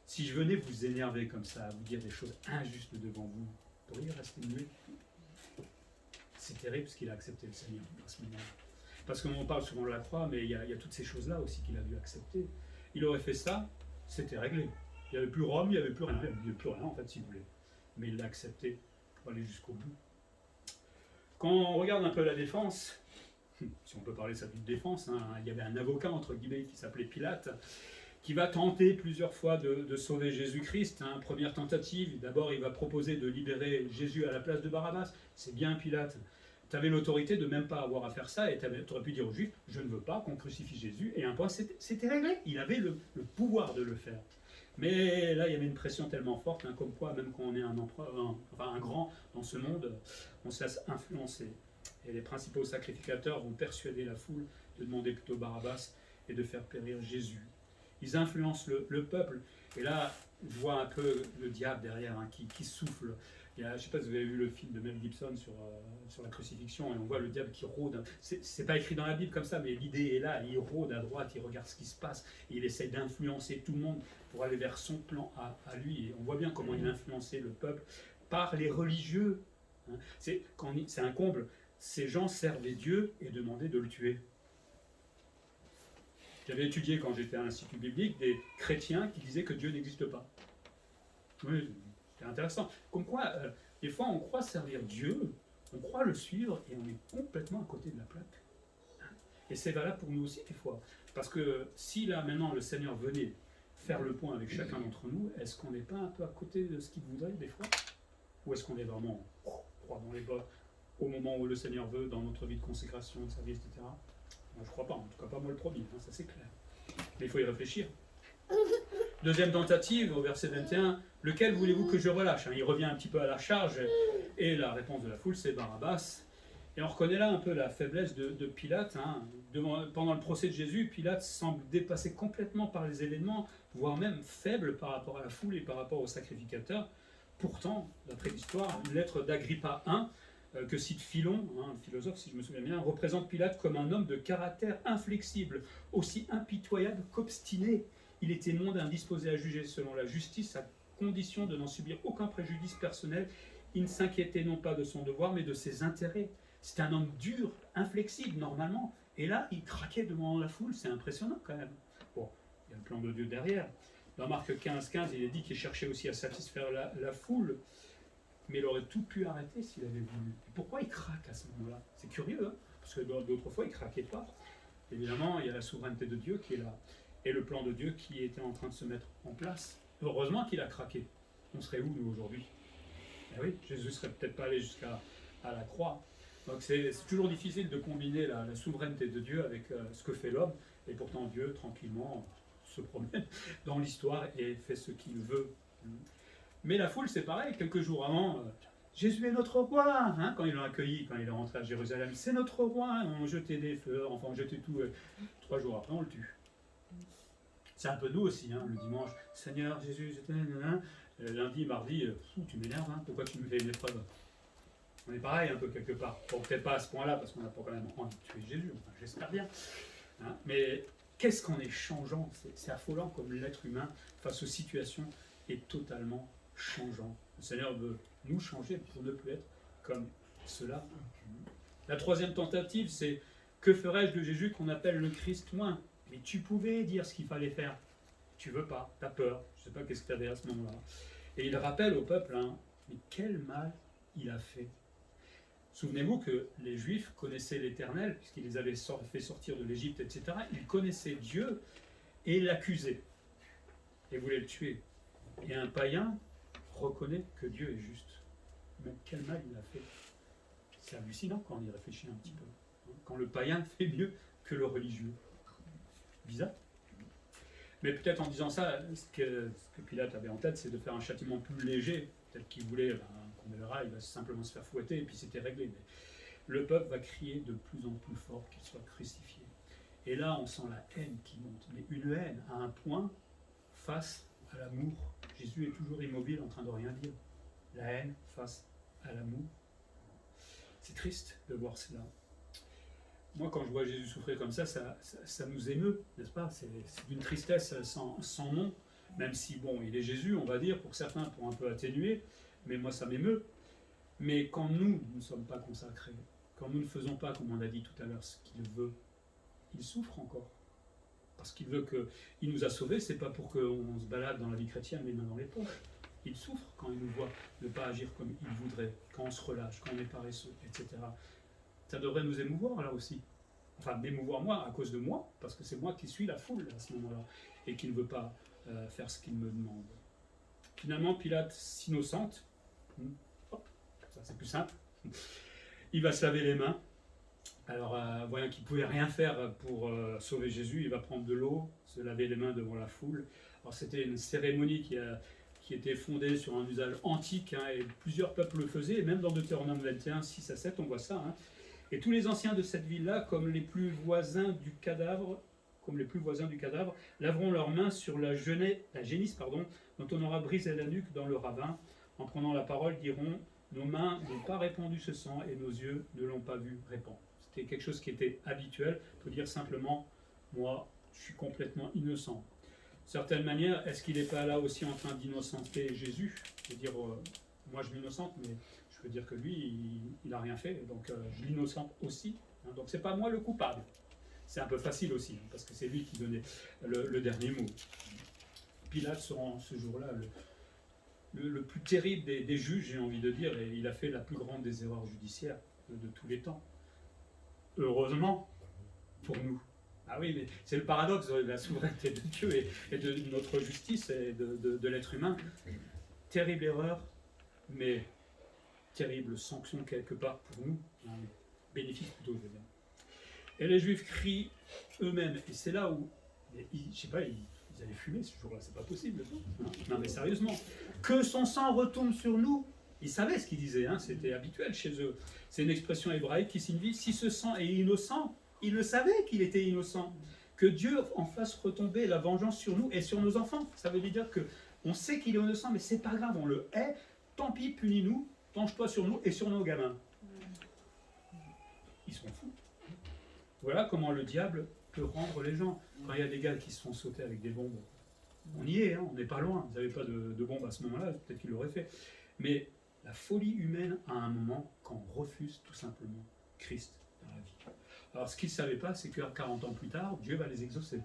Si je venais vous énerver comme ça, à vous dire des choses injustes devant vous, vous pourriez rester muet. C'est terrible ce qu'il a accepté le Seigneur à ce moment-là. Parce qu'on parle souvent de la croix, mais il y a toutes ces choses-là aussi qu'il a dû accepter. Il aurait fait ça, c'était réglé. Il n'y avait plus Rome, il n'y avait plus rien. Il n'y avait plus rien en fait s'il voulait. Mais il l'a accepté pour aller jusqu'au bout. Quand on regarde un peu la défense, si on peut parler de sa vie de défense, il y avait un avocat entre guillemets qui s'appelait Pilate, qui va tenter plusieurs fois de sauver Jésus-Christ. Hein. Première tentative, d'abord il va proposer de libérer Jésus à la place de Barabbas. C'est bien Pilate. Tu avais l'autorité de même pas avoir à faire ça, et tu aurais pu dire aux Juifs, je ne veux pas qu'on crucifie Jésus, et un point, c'était réglé. Il avait le pouvoir de le faire. Mais là, il y avait une pression tellement forte, hein, comme quoi, même quand on est un empereur, un grand dans ce monde, on se laisse influencer. Et les principaux sacrificateurs vont persuader la foule de demander plutôt Barabbas et de faire périr Jésus. Ils influencent le peuple. Et là, je vois un peu le diable derrière, hein, qui souffle. Je ne sais pas si vous avez vu le film de Mel Gibson sur la crucifixion, et on voit le diable qui rôde. C'est pas écrit dans la Bible comme ça, mais l'idée est là. Il rôde à droite, il regarde ce qui se passe, et il essaie d'influencer tout le monde pour aller vers son plan à lui. Et on voit bien comment il influençait le peuple par les religieux. Hein. C'est un comble. Ces gens servaient Dieu et demandaient de le tuer. J'avais étudié quand j'étais à l'Institut biblique des chrétiens qui disaient que Dieu n'existe pas. Oui, c'était intéressant. Comme quoi, des fois, on croit servir Dieu, on croit le suivre, et on est complètement à côté de la plaque. Et c'est valable pour nous aussi, des fois. Parce que si là, maintenant, le Seigneur venait faire le point avec chacun d'entre nous, est-ce qu'on n'est pas un peu à côté de ce qu'il voudrait, des fois? Ou est-ce qu'on est vraiment droit dans les bottes, au moment où le Seigneur veut, dans notre vie de consécration, de service, etc. Moi, je ne crois pas, en tout cas pas moi le premier, hein, ça c'est clair. Mais il faut y réfléchir. Deuxième tentative, au verset 21, lequel voulez-vous que je relâche? Il revient un petit peu à la charge, et la réponse de la foule, c'est Barabbas. Et on reconnaît là un peu la faiblesse de Pilate. Hein. Pendant le procès de Jésus, Pilate semble dépassé complètement par les événements, voire même faible par rapport à la foule et par rapport aux sacrificateurs. Pourtant, d'après l'histoire, une lettre d'Agrippa I, que cite Philon, un philosophe si je me souviens bien, représente Pilate comme un homme de caractère inflexible, aussi impitoyable qu'obstiné. Il était mondain, disposé à juger selon la justice, à condition de n'en subir aucun préjudice personnel. Il ne s'inquiétait non pas de son devoir, mais de ses intérêts. C'était un homme dur, inflexible normalement, et là, il craquait devant la foule, c'est impressionnant quand même. Bon, il y a le plan de Dieu derrière. Dans Marc 15, il est dit qu'il cherchait aussi à satisfaire la foule, mais il aurait tout pu arrêter s'il avait voulu. Et pourquoi il craque à ce moment-là? C'est curieux, hein, parce que d'autres fois, il ne craquait pas. Évidemment, il y a la souveraineté de Dieu qui est là, et le plan de Dieu qui était en train de se mettre en place. Heureusement qu'il a craqué. On serait où, nous, aujourd'hui? Eh oui, Jésus ne serait peut-être pas allé jusqu'à la croix. Donc c'est toujours difficile de combiner la souveraineté de Dieu avec ce que fait l'homme, et pourtant Dieu, tranquillement, se promène dans l'histoire et fait ce qu'il veut. Mais la foule, c'est pareil, quelques jours avant, Jésus est notre roi, hein, quand ils l'ont accueilli, quand il est rentré à Jérusalem, c'est notre roi, on jetait des fleurs, enfin on jetait tout, 3 jours après on le tue. C'est un peu nous aussi, hein, le dimanche, Seigneur Jésus, lundi, mardi, tu m'énerves, hein, pourquoi tu me fais une épreuve? On est pareil un peu quelque part, bon, peut-être pas à ce point-là, parce qu'on n'a pas quand même envie de tuer Jésus, enfin, j'espère bien, hein, mais qu'est-ce qu'on est changeant, c'est affolant comme l'être humain face aux situations est totalement changeant. Le Seigneur veut nous changer pour ne plus être comme cela. La troisième tentative, c'est que ferais-je de Jésus qu'on appelle le Christ loin? Mais tu pouvais dire ce qu'il fallait faire. Tu veux pas, tu as peur. Je ne sais pas qu'est-ce que tu avais à ce moment-là. Et il rappelle au peuple, hein, mais quel mal il a fait. Souvenez-vous que les Juifs connaissaient l'Éternel, puisqu'il les avait fait sortir de l'Égypte, etc. Ils connaissaient Dieu et l'accusaient. Et voulaient le tuer. Et un païen reconnaît que Dieu est juste. Mais quel mal il a fait. C'est hallucinant quand on y réfléchit un petit peu. Quand le païen fait mieux que le religieux. Bizarre. Mais peut-être en disant ça, ce que Pilate avait en tête, c'est de faire un châtiment plus léger. Peut-être qu'il voulait qu'on verra, il va simplement se faire fouetter, et puis c'était réglé. Mais le peuple va crier de plus en plus fort qu'il soit crucifié. Et là, on sent la haine qui monte. Mais une haine à un point face à l'amour. Jésus est toujours immobile en train de rien dire. La haine face à l'amour. C'est triste de voir cela. Moi, quand je vois Jésus souffrir comme ça nous émeut, n'est-ce pas? C'est d'une tristesse sans nom, même si, bon, il est Jésus, on va dire, pour certains, pour un peu atténuer, mais moi, ça m'émeut. Mais quand nous ne sommes pas consacrés, quand nous ne faisons pas, comme on a dit tout à l'heure, ce qu'il veut, il souffre encore. Parce qu'il veut qu'il nous a sauvés, c'est pas pour qu'on se balade dans la vie chrétienne les mains dans les poches. Il souffre quand il nous voit ne pas agir comme il voudrait, quand on se relâche, quand on est paresseux, etc. Ça devrait nous émouvoir là aussi. Enfin, m'émouvoir moi, à cause de moi, parce que c'est moi qui suis la foule à ce moment-là. et qui ne veut pas faire ce qu'il me demande. Finalement, Pilate s'innocente. Hop, ça c'est plus simple. Il va se laver les mains. Alors, voyant qu'il ne pouvait rien faire pour sauver Jésus, il va prendre de l'eau, se laver les mains devant la foule. Alors, c'était une cérémonie qui était fondée sur un usage antique, et plusieurs peuples le faisaient, et même dans Deutéronome 21, 6 à 7, on voit ça. Et tous les anciens de cette ville-là, comme les plus voisins du cadavre, laveront leurs mains sur la génisse, dont on aura brisé la nuque dans le ravin. En prenant la parole, diront: nos mains n'ont pas répandu ce sang et nos yeux ne l'ont pas vu répandre. C'était quelque chose qui était habituel. On peut dire simplement: moi, je suis complètement innocent. De certaine manière, est-ce qu'il n'est pas là aussi en train d'innocenter Jésus? Je veux dire, moi je m'innocente, mais je veux dire que lui, il n'a rien fait, donc je l'innocente aussi. Donc c'est pas moi le coupable. C'est un peu facile aussi, parce que c'est lui qui donnait le dernier mot. Pilate sera ce jour-là le plus terrible des juges, j'ai envie de dire, et il a fait la plus grande des erreurs judiciaires de tous les temps. Heureusement pour nous. Ah oui, mais c'est le paradoxe de la souveraineté de Dieu et de notre justice et de l'être humain. Terrible erreur, mais terrible sanction quelque part pour nous. Bénéfice plutôt, je veux dire. Et les Juifs crient eux-mêmes, et c'est là où, je sais pas, ils allaient fumer ce jour-là, c'est pas possible. Non mais sérieusement, que son sang retombe sur nous. Ils savaient ce qu'ils disaient, c'était habituel chez eux. C'est une expression hébraïque qui signifie: si ce sang est innocent, ils le savaient qu'il était innocent. Que Dieu en fasse retomber la vengeance sur nous et sur nos enfants. Ça veut dire que on sait qu'il est innocent, mais c'est pas grave, on le hait. Tant pis, punis-nous, penche-toi sur nous et sur nos gamins. Ils sont fous. Voilà comment le diable peut rendre les gens. Quand il y a des gars qui se font sauter avec des bombes, on y est, on n'est pas loin. Vous n'avez pas de bombes à ce moment-là, peut-être qu'il l'aurait fait. Mais la folie humaine a un moment quand on refuse tout simplement Christ dans la vie. Alors ce qu'ils ne savaient pas, c'est que 40 ans plus tard, Dieu va les exaucer.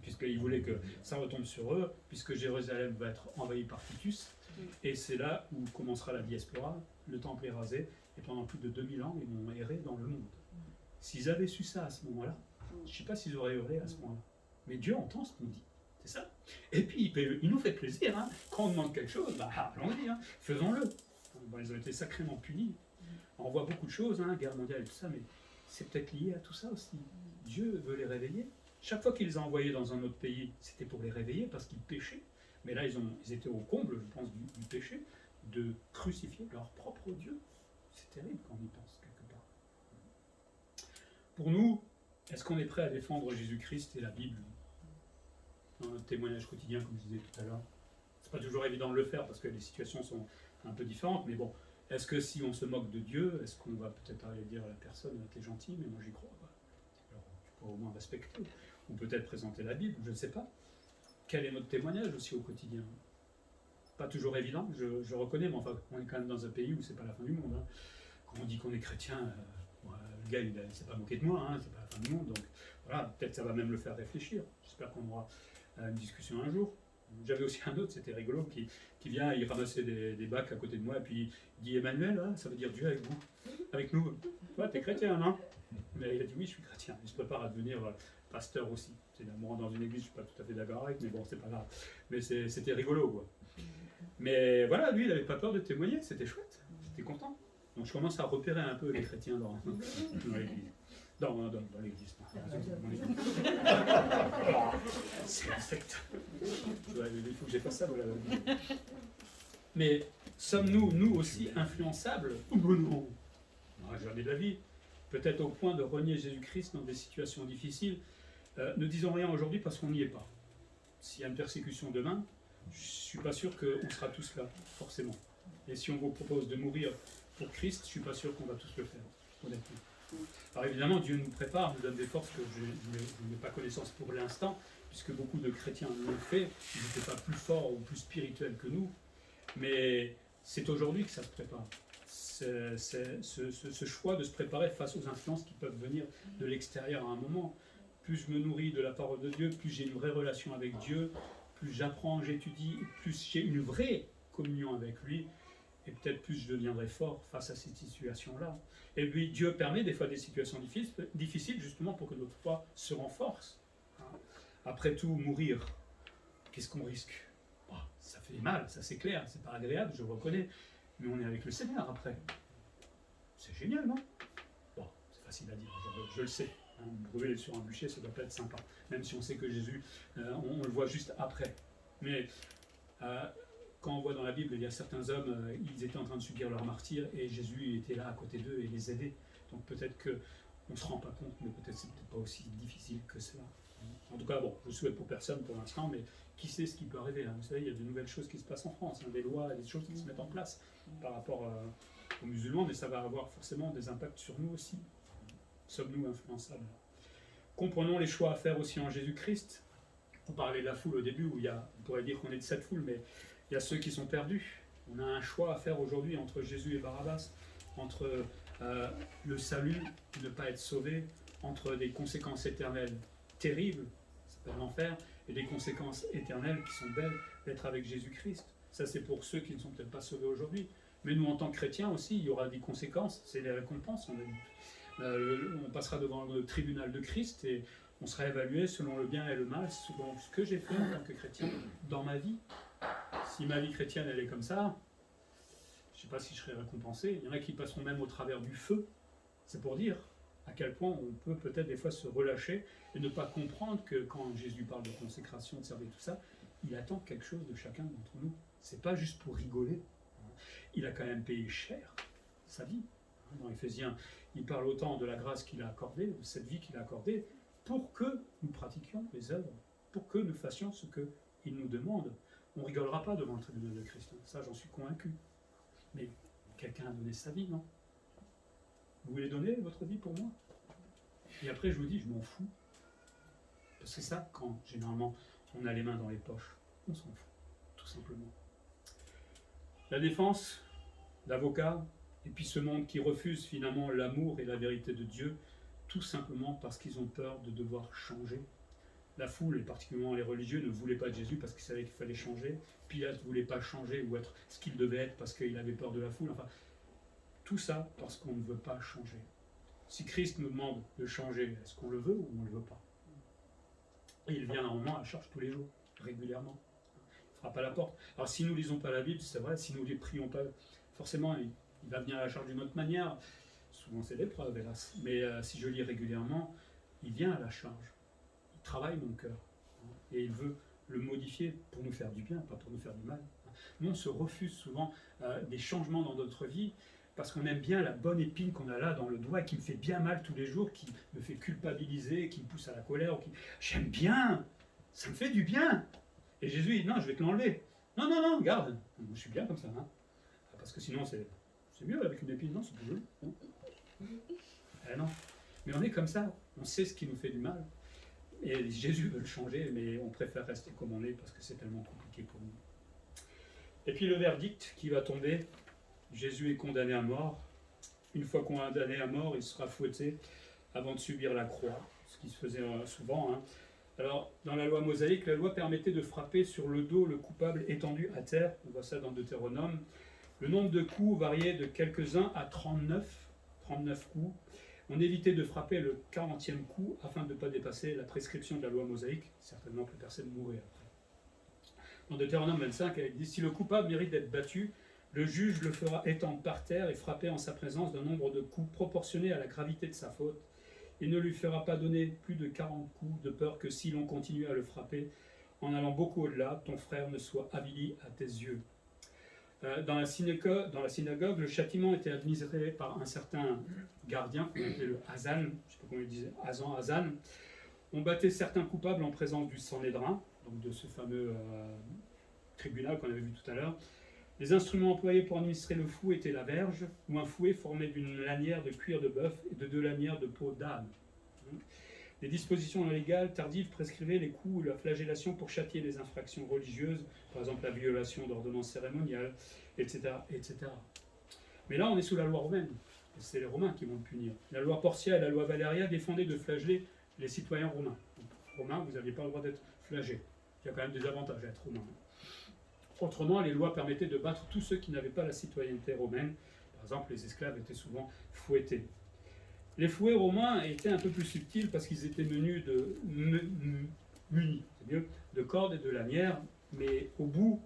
Puisqu'il voulait que ça retombe sur eux, puisque Jérusalem va être envahie par Titus. Et c'est là où commencera la diaspora, le temple est rasé, et pendant plus de 2000 ans, ils vont errer dans le monde. S'ils avaient su ça à ce moment-là, je ne sais pas s'ils auraient hurlé à ce moment-là. Mais Dieu entend ce qu'on dit, c'est ça. Et puis il nous fait plaisir, quand on demande quelque chose, allons-y, faisons-le. Ils ont été sacrément punis. On voit beaucoup de choses, guerre mondiale et tout ça, mais c'est peut-être lié à tout ça aussi. Dieu veut les réveiller. Chaque fois qu'il les a envoyés dans un autre pays, c'était pour les réveiller parce qu'ils péchaient. Mais là, ils étaient au comble, je pense, du péché, de crucifier leur propre Dieu. C'est terrible quand on y pense, quelque part. Pour nous, est-ce qu'on est prêt à défendre Jésus-Christ et la Bible dans notre témoignage quotidien, comme je disais tout à l'heure? C'est pas toujours évident de le faire parce que les situations sont un peu différentes, mais bon, est-ce que si on se moque de Dieu, est-ce qu'on va peut-être aller dire à la personne: t'es gentil, mais moi j'y crois pas. Alors, tu pourras au moins respecter, ou peut-être présenter la Bible, je ne sais pas. Quel est notre témoignage aussi au quotidien? Pas toujours évident, je reconnais, mais enfin, on est quand même dans un pays où c'est pas la fin du monde. Quand on dit qu'on est chrétien, le gars, il ne s'est pas moqué de moi, c'est pas la fin du monde, donc voilà, peut-être ça va même le faire réfléchir. J'espère qu'on aura une discussion un jour. J'avais aussi un autre, c'était rigolo, qui vient, il ramassait des bacs à côté de moi, et puis il dit: Emmanuel, ça veut dire Dieu avec vous, avec nous. Ouais, t'es chrétien, non? Mais il a dit: oui, je suis chrétien. Il se prépare à devenir pasteur aussi. C'est moi dans une église, je suis pas tout à fait d'accord avec, mais bon, c'est pas grave. Mais c'était rigolo, quoi. Mais voilà, lui, il n'avait pas peur de témoigner, c'était chouette, j'étais content. Donc je commence à repérer un peu les chrétiens dans l'église. Dans l'église. C'est un secte. Il faut que j'ai pas ça, voilà. Mais sommes-nous, nous aussi, influençables? Non. Jamais de la vie. Peut-être au point de renier Jésus-Christ dans des situations difficiles. Ne disons rien aujourd'hui parce qu'on n'y est pas. S'il y a une persécution demain, je ne suis pas sûr qu'on sera tous là, forcément. Et si on vous propose de mourir pour Christ, je ne suis pas sûr qu'on va tous le faire, honnêtement. Alors évidemment, Dieu nous prépare, nous donne des forces que je n'ai pas connaissance pour l'instant, puisque beaucoup de chrétiens l'ont fait, ils n'étaient pas plus forts ou plus spirituels que nous, mais c'est aujourd'hui que ça se prépare. Ce choix de se préparer face aux influences qui peuvent venir de l'extérieur à un moment. Plus je me nourris de la parole de Dieu, plus j'ai une vraie relation avec Dieu, plus j'apprends, j'étudie, plus j'ai une vraie communion avec lui, et peut-être plus je deviendrai fort face à ces situations-là. Et puis Dieu permet des fois des situations difficiles justement pour que notre foi se renforce. Après tout, mourir, qu'est-ce qu'on risque? Ça fait mal, ça c'est clair, c'est pas agréable, je reconnais, mais on est avec le Seigneur après. C'est génial, non? Bon, c'est facile à dire, je le sais. Hein, brûler sur un bûcher, ça doit pas être sympa, même si on sait que Jésus, on le voit juste après. Mais quand on voit dans la Bible, il y a certains hommes, ils étaient en train de subir leur martyre, et Jésus était là à côté d'eux et les aidait. Donc peut-être qu'on ne se rend pas compte, mais peut-être c'est peut-être pas aussi difficile que cela. En tout cas, bon, je ne souhaite pour personne pour l'instant, mais qui sait ce qui peut arriver, hein. Vous savez, il y a de nouvelles choses qui se passent en France, hein, des lois, des choses qui se mettent en place par rapport aux musulmans, mais ça va avoir forcément des impacts sur nous aussi. Sommes-nous influençables? Comprenons les choix à faire aussi en Jésus-Christ. On parlait de la foule au début, où on pourrait dire qu'on est de cette foule, mais il y a ceux qui sont perdus. On a un choix à faire aujourd'hui entre Jésus et Barabbas, entre le salut, ne pas être sauvé, entre des conséquences éternelles terribles, ça s'appelle l'enfer, et des conséquences éternelles qui sont belles, d'être avec Jésus-Christ. Ça, c'est pour ceux qui ne sont peut-être pas sauvés aujourd'hui. Mais nous, en tant que chrétiens aussi, il y aura des conséquences, c'est les récompenses. On passera devant le tribunal de Christ et on sera évalué selon le bien et le mal, selon ce que j'ai fait en tant que chrétien dans ma vie. Si ma vie chrétienne, elle est comme ça, je ne sais pas si je serai récompensé. Il y en a qui passeront même au travers du feu. C'est pour dire à quel point on peut peut-être des fois se relâcher et ne pas comprendre que quand Jésus parle de consécration, de servir, tout ça, il attend quelque chose de chacun d'entre nous. C'est pas juste pour rigoler. Il a quand même payé cher sa vie. Dans Éphésiens, il parle autant de la grâce qu'il a accordée, de cette vie qu'il a accordée, pour que nous pratiquions les œuvres, pour que nous fassions ce qu'il nous demande. On ne rigolera pas devant le tribunal de Christ, ça j'en suis convaincu. Mais quelqu'un a donné sa vie, non? Vous voulez donner votre vie pour moi? Et après je vous dis, je m'en fous. Parce que c'est ça, quand généralement on a les mains dans les poches, on s'en fout, tout simplement. La défense, l'avocat, et puis ce monde qui refuse finalement l'amour et la vérité de Dieu, tout simplement parce qu'ils ont peur de devoir changer. La foule, et particulièrement les religieux, ne voulaient pas de Jésus parce qu'ils savaient qu'il fallait changer. Pilate ne voulait pas changer ou être ce qu'il devait être parce qu'il avait peur de la foule. Enfin, tout ça parce qu'on ne veut pas changer. Si Christ nous demande de changer, est-ce qu'on le veut ou on ne le veut pas? Et il vient normalement à la charge tous les jours, régulièrement. Il frappe à la porte. Alors si nous ne lisons pas la Bible, c'est vrai, si nous ne les prions pas, forcément, il va venir à la charge d'une autre manière. Souvent c'est l'épreuve, hélas. Mais si je lis régulièrement, il vient à la charge. Il travaille mon cœur. Et il veut le modifier pour nous faire du bien, pas pour nous faire du mal. Nous, on se refuse souvent des changements dans notre vie parce qu'on aime bien la bonne épine qu'on a là dans le doigt et qui me fait bien mal tous les jours, qui me fait culpabiliser, qui me pousse à la colère. J'aime bien, ça me fait du bien. Et Jésus dit, non, je vais te l'enlever. Non, non, non, garde. Je suis bien comme ça. Hein. Parce que sinon, c'est mieux avec une épine. Non, c'est plus joli. Non. Non. Mais on est comme ça. On sait ce qui nous fait du mal. Et Jésus veut le changer, mais on préfère rester comme on est parce que c'est tellement compliqué pour nous. Et puis le verdict qui va tomber, Jésus est condamné à mort. Une fois condamné à mort, il sera fouetté avant de subir la croix, ce qui se faisait souvent. Hein. Alors, dans la loi mosaïque, la loi permettait de frapper sur le dos le coupable étendu à terre. On voit ça dans Deutéronome. Le nombre de coups variait de quelques-uns à 39 coups. On évitait de frapper le 40e coup afin de ne pas dépasser la prescription de la loi mosaïque. Certainement que personne mourrait après. Dans Deutéronome 25, il dit « Si le coupable mérite d'être battu, le juge le fera étendre par terre et frapper en sa présence d'un nombre de coups proportionné à la gravité de sa faute. Il ne lui fera pas donner plus de 40 coups, de peur que si l'on continue à le frapper, en allant beaucoup au-delà, ton frère ne soit avili à tes yeux. » Dans la synagogue, le châtiment était administré par un certain gardien qu'on appelait le Hazan, je ne sais pas comment il disait, Hazan. On battait certains coupables en présence du Sanhédrin, donc de ce fameux tribunal qu'on avait vu tout à l'heure. Les instruments employés pour administrer le fouet étaient la verge, ou un fouet formé d'une lanière de cuir de bœuf et de 2 lanières de peau d'âne. Les dispositions légales tardives prescrivaient les coups ou la flagellation pour châtier les infractions religieuses, par exemple la violation d'ordonnances cérémoniales, etc., etc. Mais là, on est sous la loi romaine, et c'est les Romains qui vont le punir. La loi Porcia et la loi Valeria défendaient de flageller les citoyens romains. Donc, romains, vous n'aviez pas le droit d'être flagellé. Il y a quand même des avantages à être romain. Autrement, les lois permettaient de battre tous ceux qui n'avaient pas la citoyenneté romaine. Par exemple, les esclaves étaient souvent fouettés. Les fouets romains étaient un peu plus subtils parce qu'ils étaient muni, c'est mieux, de cordes et de lanières, mais au bout,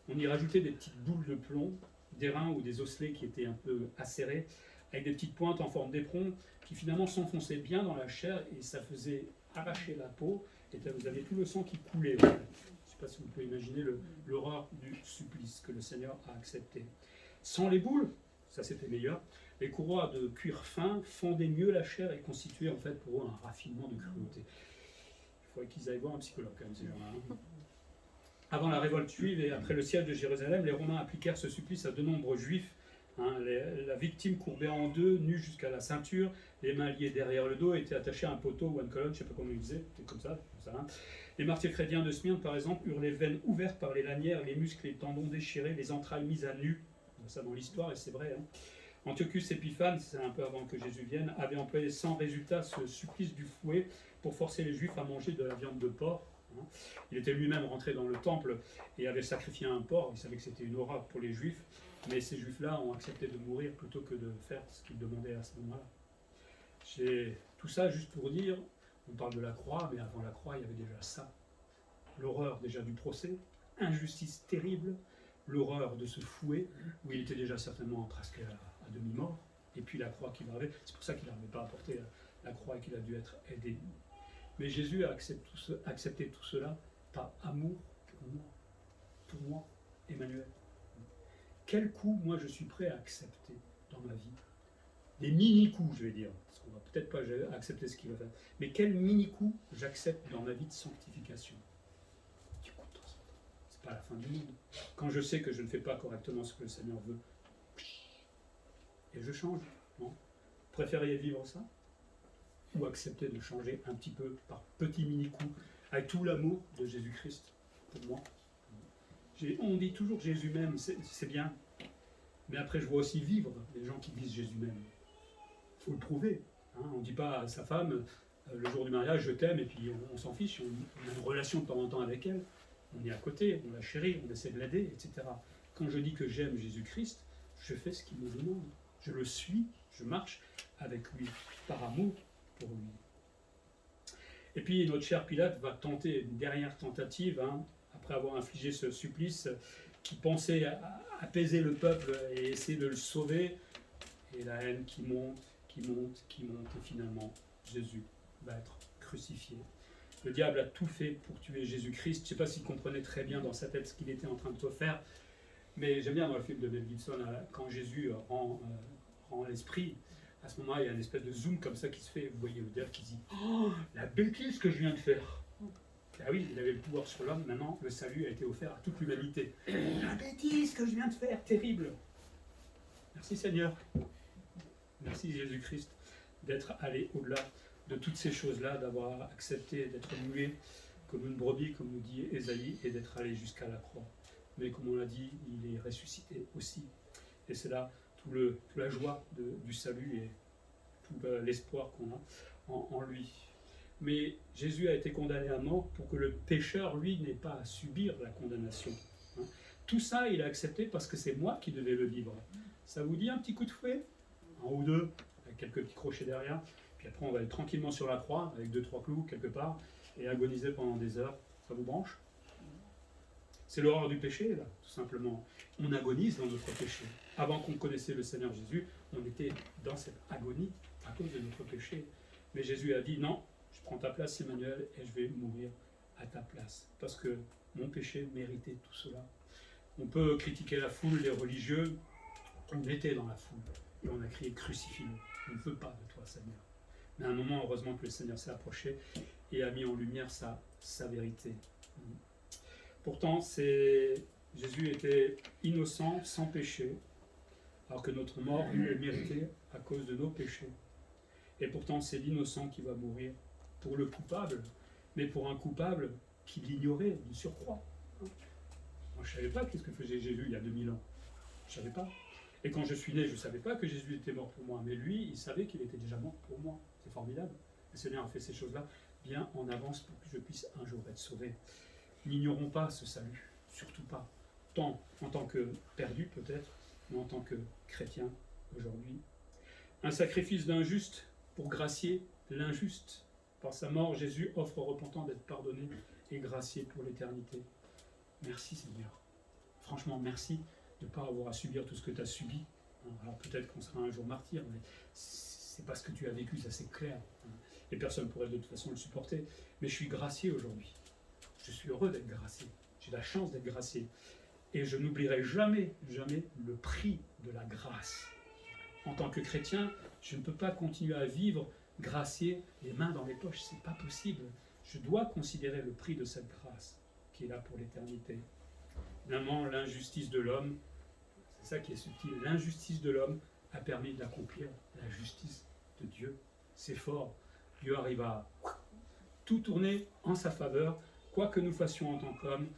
on y rajoutait des petites boules de plomb, d'airain ou des osselets qui étaient un peu acérés, avec des petites pointes en forme d'éperon, qui finalement s'enfonçaient bien dans la chair et ça faisait arracher la peau, et vous aviez tout le sang qui coulait. Je ne sais pas si vous pouvez imaginer l'horreur du supplice que le Seigneur a accepté. Sans les boules, ça c'était meilleur, les courroies de cuir fin fendaient mieux la chair et constituaient en fait pour eux un raffinement de cruauté. Il faudrait qu'ils aillent voir un psychologue quand même, ces gens-là. Hein. Avant la révolte juive et après le siège de Jérusalem, les Romains appliquèrent ce supplice à de nombreux juifs. Hein, la victime courbée en deux, nue jusqu'à la ceinture, les mains liées derrière le dos, était attachée à un poteau ou à une colonne, je ne sais pas comment ils faisaient, c'était comme ça. Hein. Les martyrs chrétiens de Smyrne, par exemple, eurent les veines ouvertes par les lanières, les muscles et les tendons déchirés, les entrailles mises à nu. On voit ça dans l'histoire et c'est vrai. Hein. Antiochus Épiphanes, c'est un peu avant que Jésus vienne, avait employé sans résultat ce supplice du fouet pour forcer les Juifs à manger de la viande de porc. Hein. Il était lui-même rentré dans le temple et avait sacrifié un porc. Il savait que c'était une horreur pour les Juifs, mais ces Juifs-là ont accepté de mourir plutôt que de faire ce qu'ils demandaient à ce moment-là. J'ai tout ça juste pour dire, on parle de la croix, mais avant la croix, il y avait déjà ça. L'horreur déjà du procès, injustice terrible, l'horreur de ce fouet, où il était déjà certainement presque à demi-mort, et puis la croix qui va avec. C'est pour ça qu'il n'arrivait pas à porter la croix et qu'il a dû être aidé. Mais Jésus a accepté tout cela par amour pour moi, Emmanuel. Quel coup, moi, je suis prêt à accepter dans ma vie? Des mini-coups, je vais dire, parce qu'on va peut-être pas accepter ce qu'il va faire, mais quel mini-coup j'accepte dans ma vie de sanctification? Du coup, de temps en temps, c'est pas la fin du monde. Quand je sais que je ne fais pas correctement ce que le Seigneur veut, et je change, non? Vous préfériez vivre ça? Ou accepter de changer un petit peu par petits mini-coups, avec tout l'amour de Jésus-Christ pour moi? On dit toujours Jésus même, c'est bien. Mais après, je vois aussi vivre les gens qui disent Jésus même. Il faut le prouver. Hein. On ne dit pas à sa femme, le jour du mariage, je t'aime, et puis on s'en fiche. On a une relation de temps en temps avec elle. On est à côté, on la chérit, on essaie de l'aider, etc. Quand je dis que j'aime Jésus-Christ, je fais ce qu'il me demande. Je le suis, je marche avec lui, par amour pour lui. Et puis notre cher Pilate va tenter une dernière tentative, hein, après avoir infligé ce supplice, qui pensait apaiser le peuple et essayer de le sauver, et la haine qui monte, et finalement Jésus va être crucifié. Le diable a tout fait pour tuer Jésus-Christ. Je ne sais pas s'il comprenait très bien dans sa tête ce qu'il était en train de faire, mais j'aime bien dans le film de Mel Gibson, quand Jésus rend l'esprit, à ce moment-là, il y a une espèce de zoom comme ça qui se fait, vous voyez le diable qui dit « Oh, la bêtise que je viens de faire !» Ah oui, il avait le pouvoir sur l'homme, maintenant le salut a été offert à toute l'humanité. La bêtise que je viens de faire, terrible. Merci Seigneur. Merci Jésus-Christ d'être allé au-delà de toutes ces choses-là, d'avoir accepté d'être muet comme une brebis, comme nous dit Ésaïe, et d'être allé jusqu'à la croix. Mais comme on l'a dit, il est ressuscité aussi. Et c'est là toute la joie du salut et tout l'espoir qu'on a en lui. Mais Jésus a été condamné à mort pour que le pécheur, lui, n'ait pas à subir la condamnation. Hein. Tout ça, il a accepté parce que c'est moi qui devais le vivre. Ça vous dit un petit coup de fouet? Un ou deux, avec quelques petits crochets derrière. Puis après, on va aller tranquillement sur la croix, avec 2-3 clous quelque part, et agoniser pendant des heures. Ça vous branche? C'est l'horreur du péché, là, tout simplement. On agonise dans notre péché. Avant qu'on connaissait le Seigneur Jésus, on était dans cette agonie à cause de notre péché. Mais Jésus a dit, non, je prends ta place, Emmanuel, et je vais mourir à ta place. Parce que mon péché méritait tout cela. On peut critiquer la foule, les religieux. On était dans la foule, et on a crié, crucifie-le. On ne veut pas de toi, Seigneur. Mais à un moment, heureusement que le Seigneur s'est approché et a mis en lumière sa vérité. Pourtant, Jésus était innocent, sans péché, alors que notre mort est méritée à cause de nos péchés. Et pourtant, c'est l'innocent qui va mourir pour le coupable, mais pour un coupable qui l'ignorait du surcroît. Moi, je ne savais pas qu'est-ce que faisait Jésus il y a 2000 ans. Je ne savais pas. Et quand je suis né, je ne savais pas que Jésus était mort pour moi. Mais lui, il savait qu'il était déjà mort pour moi. C'est formidable. Le Seigneur a fait ces choses-là bien en avance pour que je puisse un jour être sauvé. N'ignorons pas ce salut, surtout pas. Tant en tant que perdu peut-être, mais en tant que chrétien aujourd'hui. Un sacrifice d'un juste pour gracier l'injuste. Par sa mort, Jésus offre aux repentants d'être pardonnés et graciés pour l'éternité. Merci Seigneur. Franchement, merci de ne pas avoir à subir tout ce que tu as subi. Alors peut-être qu'on sera un jour martyr, mais c'est pas ce que tu as vécu, ça c'est clair. Et personne ne pourrait de toute façon le supporter. Mais je suis gracié aujourd'hui. Je suis heureux d'être gracié. J'ai la chance d'être gracié. Et je n'oublierai jamais, jamais le prix de la grâce. En tant que chrétien, je ne peux pas continuer à vivre gracié, les mains dans les poches. C'est pas possible. Je dois considérer le prix de cette grâce qui est là pour l'éternité. Finalement, l'injustice de l'homme, c'est ça qui est subtil, l'injustice de l'homme a permis d'accomplir la justice de Dieu. C'est fort. Dieu arrive à tout tourner en sa faveur, quoi que nous fassions en tant qu'hommes,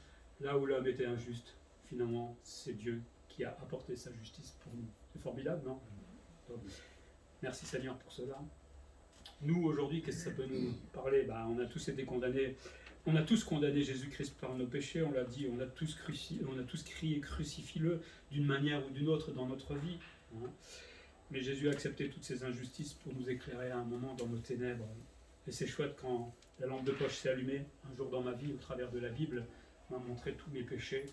là où l'homme était injuste, finalement, c'est Dieu qui a apporté sa justice pour nous. C'est formidable, non? Donc, merci Seigneur pour cela. Nous, aujourd'hui, qu'est-ce que ça peut nous parler? On a tous été condamnés. On a tous condamné Jésus-Christ par nos péchés, on l'a dit, on a tous crié crucifie-le d'une manière ou d'une autre dans notre vie. Mais Jésus a accepté toutes ces injustices pour nous éclairer à un moment dans nos ténèbres. Et c'est chouette quand la lampe de poche s'est allumée, un jour dans ma vie, au travers de la Bible, m'a montré tous mes péchés.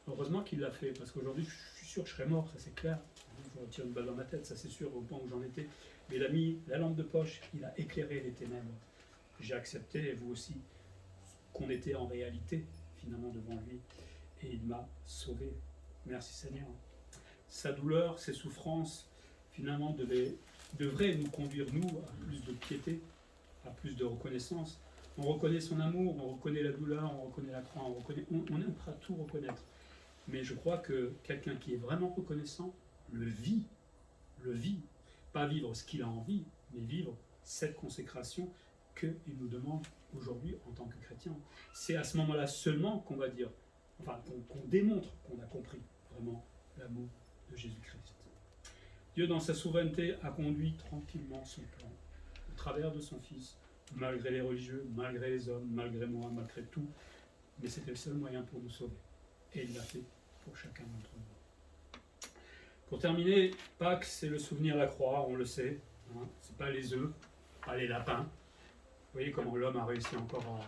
Heureusement qu'il l'a fait, parce qu'aujourd'hui, je suis sûr que je serais mort, ça c'est clair. Je me tire une balle dans ma tête, ça c'est sûr, au point où j'en étais. Mais il a mis la lampe de poche, il a éclairé les ténèbres. J'ai accepté, et vous aussi, qu'on était en réalité, finalement, devant lui. Et il m'a sauvé. Merci Seigneur. Sa douleur, ses souffrances, finalement, devraient nous conduire, nous, à plus de piété, à plus de reconnaissance. On reconnaît son amour, on reconnaît la douleur, on reconnaît la croix, on est prêt à tout reconnaître. Mais je crois que quelqu'un qui est vraiment reconnaissant le vit. Pas vivre ce qu'il a envie, mais vivre cette consécration qu'il nous demande aujourd'hui en tant que chrétien. C'est à ce moment-là seulement qu'on va dire, qu'on démontre qu'on a compris vraiment l'amour de Jésus-Christ. Dieu, dans sa souveraineté, a conduit tranquillement son plan, au travers de son Fils, malgré les religieux, malgré les hommes, malgré moi, malgré tout. Mais c'était le seul moyen pour nous sauver. Et il l'a fait pour chacun d'entre nous. Pour terminer, Pâques, c'est le souvenir de la croix, on le sait. C'est pas les œufs, pas les lapins. Vous voyez comment l'homme a réussi encore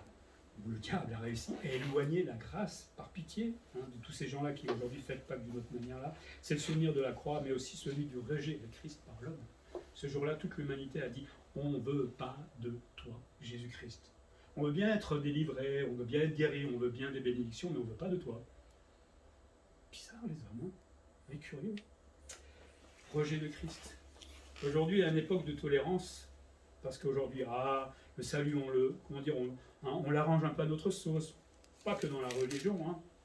ou le diable a réussi à éloigner la grâce par pitié de tous ces gens-là qui aujourd'hui fêtent Pâques d'une autre manière-là. C'est le souvenir de la croix, mais aussi celui du rejet de Christ par l'homme. Ce jour-là, toute l'humanité a dit « On ne veut pas de toi, Jésus-Christ. On veut bien être délivré, on veut bien être guéri, on veut bien des bénédictions, mais on ne veut pas de toi. » Bizarre les hommes, mais curieux. Rejet de Christ. Aujourd'hui, à une époque de tolérance, parce qu'aujourd'hui, le salut, on l'arrange un peu à notre sauce. Pas que dans la religion,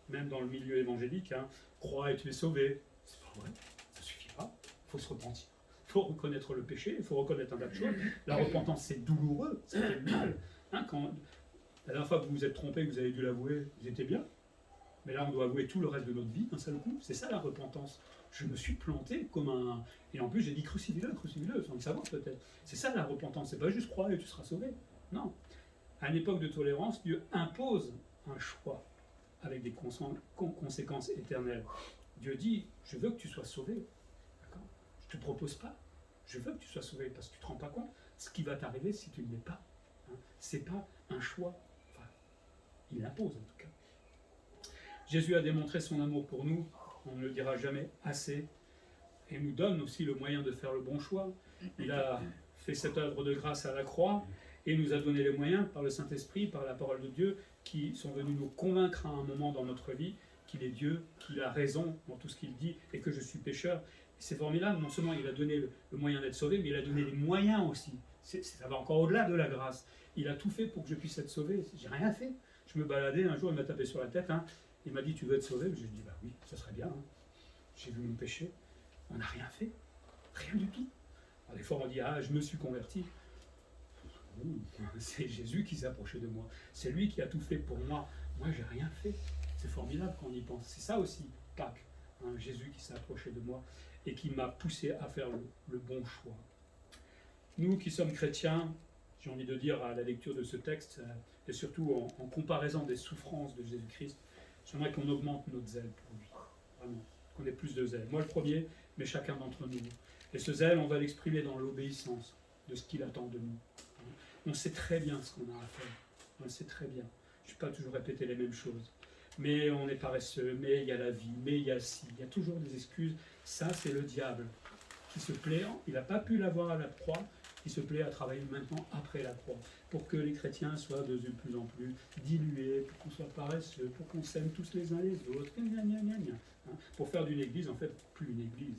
même dans le milieu évangélique. Crois et tu es sauvé. C'est pas vrai, ça suffit pas. Il faut se repentir. Il faut reconnaître le péché, il faut reconnaître un tas de choses. La repentance, c'est douloureux, ça fait mal. Quand la dernière fois que vous vous êtes trompé, que vous avez dû l'avouer, vous étiez bien. Mais là, on doit avouer tout le reste de notre vie d'un seul coup. C'est ça la repentance. Je me suis planté comme un... Et en plus, j'ai dit crucifie-le, sans le savoir peut-être. C'est ça la repentance. C'est pas juste croire et tu seras sauvé. Non. À une époque de tolérance, Dieu impose un choix avec des conséquences éternelles. Dieu dit, je veux que tu sois sauvé. D'accord ? Je ne te propose pas. Je veux que tu sois sauvé parce que tu ne te rends pas compte ce qui va t'arriver si tu ne l'es pas. C'est pas un choix. Enfin, il l'impose en tout cas. Jésus a démontré son amour pour nous, on ne le dira jamais assez, et nous donne aussi le moyen de faire le bon choix. Il a fait cette œuvre de grâce à la croix, et nous a donné les moyens par le Saint-Esprit, par la parole de Dieu, qui sont venus nous convaincre à un moment dans notre vie qu'il est Dieu, qu'il a raison dans tout ce qu'il dit, et que je suis pécheur. Et c'est formidable, non seulement il a donné le moyen d'être sauvé, mais il a donné les moyens aussi. Ça va encore au-delà de la grâce. Il a tout fait pour que je puisse être sauvé. J'ai rien fait. Je me baladais, un jour il m'a tapé sur la tête, il m'a dit, tu veux être sauvé? J'ai dit, bah oui, ça serait bien. J'ai vu mon péché. On n'a rien fait. Rien du tout. Alors, des fois, on dit, je me suis converti. C'est Jésus qui s'est approché de moi. C'est lui qui a tout fait pour moi. Moi, j'ai rien fait. C'est formidable quand on y pense. C'est ça aussi, Pâques. Jésus qui s'est approché de moi et qui m'a poussé à faire le bon choix. Nous qui sommes chrétiens, j'ai envie de dire à la lecture de ce texte, et surtout en comparaison des souffrances de Jésus-Christ, j'aimerais qu'on augmente notre zèle pour lui, vraiment, qu'on ait plus de zèle. Moi le premier, mais chacun d'entre nous. Et ce zèle, on va l'exprimer dans l'obéissance de ce qu'il attend de nous. On sait très bien ce qu'on a à faire, on le sait très bien. Je ne vais pas toujours répéter les mêmes choses. Mais on est paresseux, mais il y a la vie, mais il y a ci, il y a toujours des excuses. Ça, c'est le diable qui se plaît, il n'a pas pu l'avoir à la croix, qui se plaît à travailler maintenant après la croix, pour que les chrétiens soient de plus en plus dilués, pour qu'on soit paresseux, pour qu'on s'aime tous les uns les autres, hein, pour faire d'une église, en fait, plus une église.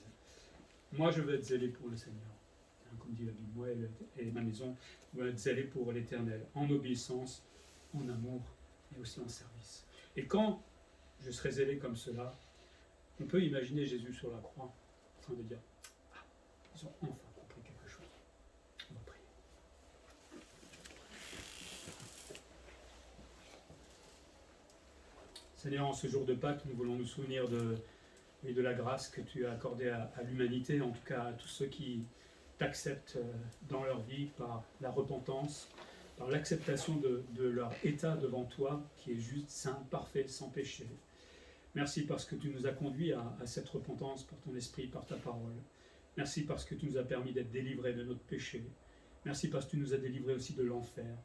Moi, je veux être zélé pour le Seigneur. Hein, comme dit la Bible, moi et ma maison, on va être zélé pour l'Éternel, en obéissance, en amour et aussi en service. Et quand je serai zélé comme cela, on peut imaginer Jésus sur la croix, en train de dire, ah, ils ont enfin compris quelque chose. On va prier. Seigneur, en ce jour de Pâques, nous voulons nous souvenir de la grâce que tu as accordée à l'humanité, en tout cas à tous ceux qui t'acceptent dans leur vie par la repentance, par l'acceptation de leur état devant toi, qui est juste, saint, parfait, sans péché. Merci parce que tu nous as conduits à cette repentance par ton esprit, par ta parole. Merci parce que tu nous as permis d'être délivrés de notre péché. Merci parce que tu nous as délivrés aussi de l'enfer.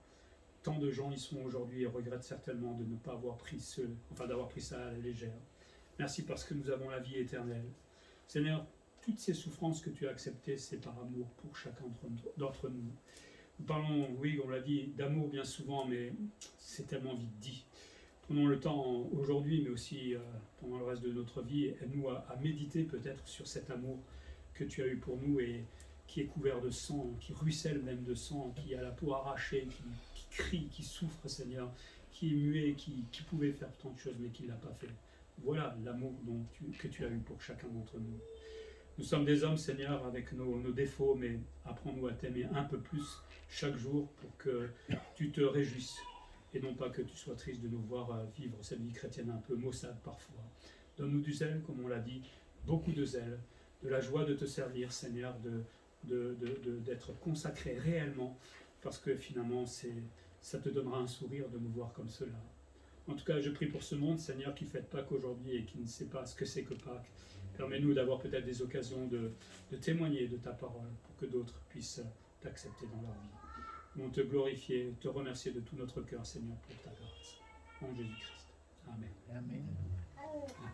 Tant de gens y sont aujourd'hui et regrettent certainement de ne pas avoir pris d'avoir pris ça à la légère. Merci parce que nous avons la vie éternelle. Seigneur, toutes ces souffrances que tu as acceptées, c'est par amour pour chacun d'entre nous. Nous parlons, oui, on l'a dit, d'amour bien souvent, mais c'est tellement vite dit. Prenons le temps aujourd'hui, mais aussi pendant le reste de notre vie, aide-nous à méditer peut-être sur cet amour que tu as eu pour nous et qui est couvert de sang, qui ruisselle même de sang, qui a la peau arrachée, qui crie, qui souffre, Seigneur, qui est muet, qui pouvait faire tant de choses, mais qui ne l'a pas fait. Voilà l'amour que tu as eu pour chacun d'entre nous. Nous sommes des hommes, Seigneur, avec nos défauts, mais apprends-nous à t'aimer un peu plus chaque jour pour que tu te réjouisses et non pas que tu sois triste de nous voir vivre cette vie chrétienne un peu maussade parfois. Donne-nous du zèle, comme on l'a dit, beaucoup de zèle, de la joie de te servir, Seigneur, d'être consacré réellement, parce que finalement, ça te donnera un sourire de nous voir comme cela. En tout cas, je prie pour ce monde, Seigneur, qui ne fête Pâques aujourd'hui et qui ne sait pas ce que c'est que Pâques. Permets-nous d'avoir peut-être des occasions de témoigner de ta parole pour que d'autres puissent t'accepter dans leur vie. Nous te glorifier, te remercier de tout notre cœur, Seigneur, pour ta grâce. En Jésus-Christ. Amen. Amen. Amen.